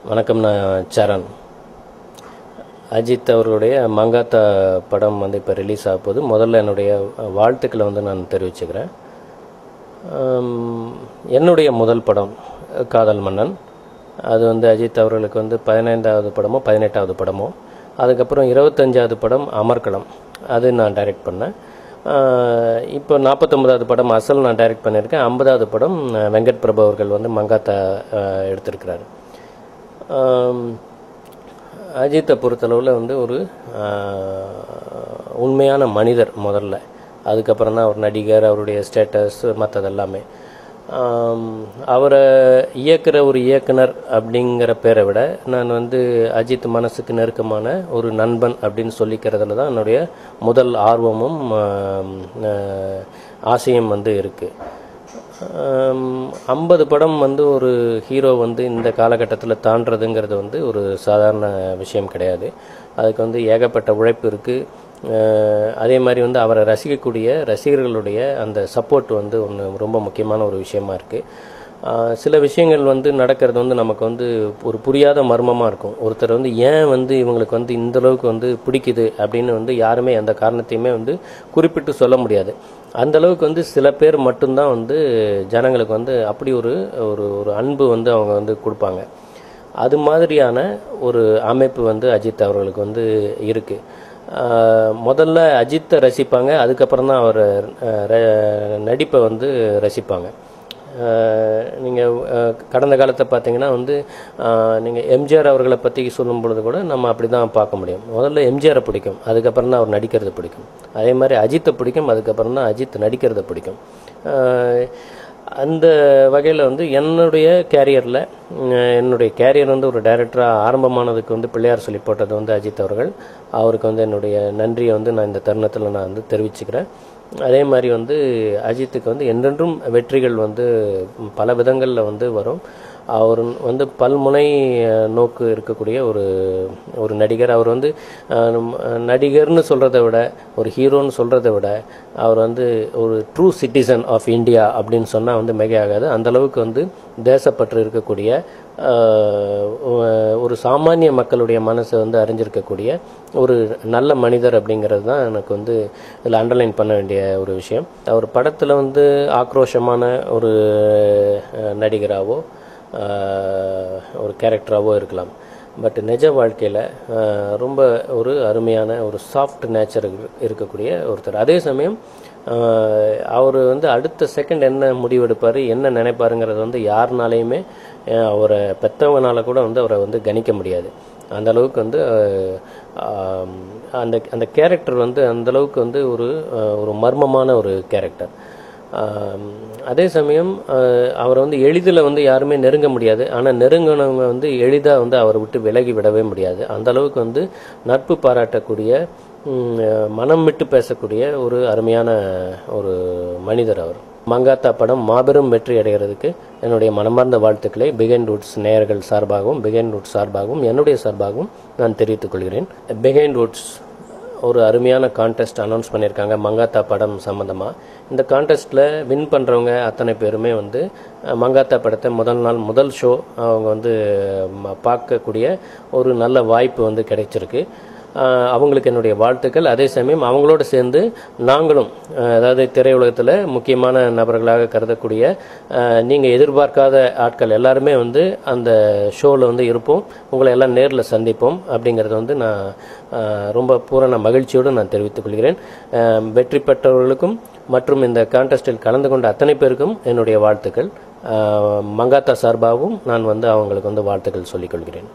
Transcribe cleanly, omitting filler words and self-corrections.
வணக்கம், நான் சரண். அஜித் அவர்களுடைய மங்காத்தா படம் வந்து இப்போ ரிலீஸ் ஆக போகுது. முதல்ல என்னுடைய வாழ்த்துக்களை வந்து நான் தெரிவிச்சுக்கிறேன். என்னுடைய முதல் படம் காதல் மன்னன். அது வந்து அஜித் அவர்களுக்கு வந்து 15வது படமோ 18வது படமோ. அதுக்கப்புறம் 25வது படம் அமர்க்களம், அது நான் டைரக்ட் பண்ணேன். இப்போ 49வது படம் அசல் நான் டைரக்ட் பண்ணியிருக்கேன். 50வது படம் வெங்கட் பிரபு அவர்கள் வந்து மங்காத்தா எடுத்திருக்கிறாரு. அஜித்தை பொறுத்தளவில் வந்து ஒரு உண்மையான மனிதர் முதல்ல, அதுக்கப்புறம் தான் அவர் நடிகர், அவருடைய ஸ்டேட்டஸ் மற்றதெல்லாமே. அவரை இயக்குற ஒரு இயக்குனர் அப்படிங்கிற பேரை விட நான் வந்து அஜித் மனசுக்கு நெருக்கமான ஒரு நண்பன் அப்படின்னு சொல்லிக்கிறதுல தான் என்னுடைய முதல் ஆர்வமும் ஆசையும் வந்து இருக்குது. 50 படம் வந்து ஒரு ஹீரோ வந்து இந்த காலகட்டத்தில் தாண்டதுங்கிறது வந்து ஒரு சாதாரண விஷயம் கிடையாது. அதுக்கு வந்து ஏகப்பட்ட உழைப்பு இருக்குது. அதே மாதிரி வந்து அவரை ரசிக்கக்கூடிய ரசிகர்களுடைய அந்த சப்போர்ட் வந்து ஒன்று ரொம்ப முக்கியமான ஒரு விஷயமா இருக்குது. சில விஷயங்கள் வந்து நடக்கிறது வந்து நமக்கு வந்து ஒரு புரியாத மர்மமாக இருக்கும். ஒருத்தர் வந்து ஏன் வந்து இவங்களுக்கு வந்து இந்தளவுக்கு வந்து பிடிக்குது அப்படின்னு வந்து யாருமே அந்த காரணத்தையுமே வந்து குறிப்பிட்டு சொல்ல முடியாது. அந்தளவுக்கு வந்து சில பேர் மட்டும்தான் வந்து ஜனங்களுக்கு வந்து அப்படி ஒரு ஒரு அன்பு வந்து அவங்க வந்து கொடுப்பாங்க. அது மாதிரியான ஒரு அமைப்பு வந்து அஜித் அவர்களுக்கு வந்து இருக்குது. முதல்ல அஜித்தை ரசிப்பாங்க, அதுக்கப்புறம் தான் அவர் நடிப்பை வந்து ரசிப்பாங்க. நீங்கள் கடந்த காலத்தை பார்த்தீங்கன்னா வந்து நீங்கள் எம்ஜிஆர் அவர்களை பற்றி சொல்லும் பொழுது கூட நம்ம அப்படி தான் பார்க்க முடியும். முதல்ல எம்ஜிஆரை பிடிக்கும், அதுக்கப்புறம் தான் அவர் நடிக்கிறது பிடிக்கும். அதே மாதிரி அஜித்தை பிடிக்கும், அதுக்கப்புறம் தான் அஜித் நடிக்கிறத பிடிக்கும். அந்த வகையில் வந்து என்னுடைய கேரியர் வந்து ஒரு டைரக்டராக ஆரம்பமானதுக்கு வந்து பிள்ளையார் சொல்லி போட்டது வந்து அஜித் அவர்கள். அவருக்கு வந்து என்னுடைய நன்றியை வந்து நான் இந்த தருணத்தில் நான் வந்து தெரிவிச்சுக்கிறேன். அதே மாதிரி வந்து அஜித்துக்கு வந்து என்றென்றும் வெற்றிகள் வந்து பல விதங்களில் வந்து வரும். அவர் வந்து பல்முனை நோக்கு இருக்கக்கூடிய ஒரு நடிகர். அவர் வந்து நடிகர்னு சொல்கிறத விட, ஒரு ஹீரோன்னு சொல்கிறத விட, அவர் வந்து ஒரு ட்ரூ சிட்டிசன் ஆஃப் இந்தியா அப்படின்னு சொன்னால் வந்து மிகையாகாது. அந்தளவுக்கு வந்து தேசப்பற்று இருக்கக்கூடிய ஒரு சாமானிய மக்களுடைய மனசை வந்து அறிஞ்சிருக்கக்கூடிய ஒரு நல்ல மனிதர் அப்படிங்கிறது தான் எனக்கு வந்து இதில் அண்டர்லைன் பண்ண வேண்டிய ஒரு விஷயம். அவர் படத்தில் வந்து ஆக்ரோஷமான ஒரு நடிகராகவோ ஒரு கேரக்டராகவோ இருக்கலாம். பட் நிஜ வாழ்க்கையில் ரொம்ப ஒரு அருமையான ஒரு சாஃப்ட் நேச்சர் இருக்கக்கூடிய ஒருத்தர். அதே சமயம் அவர் வந்து அடுத்த செகண்ட் என்ன முடிவெடுப்பார், என்ன நினைப்பாருங்கிறது வந்து யாருனாலையுமே அவரை பெற்றவங்கனால கூட வந்து அவரை வந்து கணிக்க முடியாது. அந்த அளவுக்கு வந்து அந்த கேரக்டர் வந்து அந்தளவுக்கு வந்து ஒரு மர்மமான ஒரு கேரக்டர். அதே சமயம் அவரை வந்து எளிதில் வந்து யாருமே நெருங்க முடியாது. ஆனால் நெருங்கினவங்க வந்து எளிதாக வந்து அவரை விட்டு விலகி விடவே முடியாது. அந்த அளவுக்கு வந்து நட்பு பாராட்டக்கூடிய, மனம் விட்டு பேசக்கூடிய ஒரு அருமையான ஒரு மனிதர் அவர். மங்காத்தா படம் மாபெரும் வெற்றி அடைகிறதுக்கு என்னுடைய மனமார்ந்த வாழ்த்துக்களை பிகைண்ட் வுட்ஸ் நேயர்கள் சார்பாகவும், பிகைண்ட் வுட்ஸ் சார்பாகவும், என்னுடைய சார்பாகவும் நான் தெரிவித்துக் கொள்கிறேன். பிகைண்ட் வுட்ஸ் ஒரு அருமையான கான்டெஸ்ட் அனௌன்ஸ் பண்ணியிருக்காங்க மங்காத்தா படம் சம்மந்தமாக. இந்த கான்டெஸ்ட்டில் வின் பண்ணுறவங்க அத்தனை பேருமே வந்து மங்காத்தா படத்தை முதல் ஷோ அவங்க வந்து பார்க்கக்கூடிய ஒரு நல்ல வாய்ப்பு வந்து கிடைச்சிருக்கு. அவங்களுக்கு என்னுடைய வாழ்த்துக்கள். அதே சமயம் அவங்களோட சேர்ந்து நாங்களும், அதாவது திரையுலகத்தில் முக்கியமான நபர்களாக கருதக்கூடிய நீங்கள் எதிர்பார்க்காத ஆட்கள் எல்லாருமே வந்து அந்த ஷோவில் வந்து இருப்போம். உங்களை எல்லாம் நேரில் சந்திப்போம் அப்படிங்கிறத வந்து நான் ரொம்ப பூரண மகிழ்ச்சியோடு நான் தெரிவித்துக் கொள்கிறேன். வெற்றி பெற்றவர்களுக்கும் மற்றும் இந்த கான்டெஸ்டில் கலந்து கொண்ட அத்தனை பேருக்கும் என்னுடைய வாழ்த்துக்கள். மங்காத்தா சார்பாகவும் நான் வந்து அவங்களுக்கு வந்து வாழ்த்துக்கள் சொல்லிக்கொள்கிறேன்.